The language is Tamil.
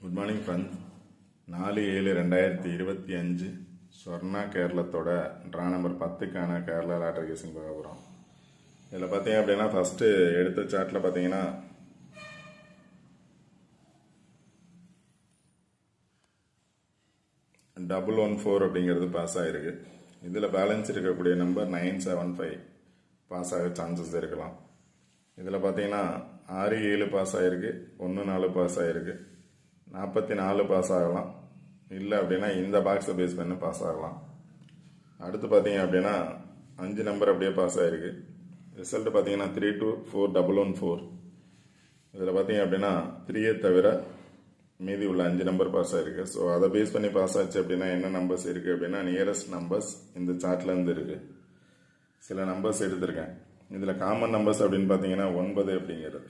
Good morning friends. 4/7/2025 ஸ்வர்ணா கேரளத்தோட ட்ரா நம்பர் 10க்கான கேரளா லாட்டரி கேசிங் பார்க்க போகிறோம். இதில் பார்த்தீங்க அப்படின்னா ஃபஸ்ட்டு எடுத்த சார்ட்டில் பார்த்தீங்கன்னா $114 அப்படிங்கிறது பாஸ் ஆகிருக்கு. இதில் பேலன்ஸ் இருக்கக்கூடிய நம்பர் 975 பாஸ் ஆக சான்சஸ் இருக்கலாம். இதில் பார்த்தீங்கன்னா 6-7 பாஸ் ஆகிருக்கு, 1-4 பாஸ் ஆகிருக்கு, 44 பாஸ் ஆகலாம். இல்லை அப்படின்னா இந்த பாக்ஸை பேஸ் பண்ணி பாஸ் ஆகலாம். அடுத்து பார்த்தீங்க அப்படின்னா 5 நம்பர் அப்படியே பாஸ் ஆகிருக்கு. ரிசல்ட் பார்த்தீங்கன்னா 32414. இதில் பார்த்தீங்க அப்படின்னா 3 தவிர மீதி உள்ள 5 நம்பர் பாஸ் ஆகிருக்கு. ஸோ அதை பேஸ் பண்ணி பாஸ் ஆச்சு அப்படின்னா என்ன நம்பர்ஸ் இருக்குது அப்படின்னா நியரஸ்ட் நம்பர்ஸ் இந்த சார்ட்லேருந்து இருக்குது. சில நம்பர்ஸ் எடுத்திருக்கேன். இதில் காமன் நம்பர்ஸ் அப்படின்னு பார்த்தீங்கன்னா 9 அப்படிங்கிறது.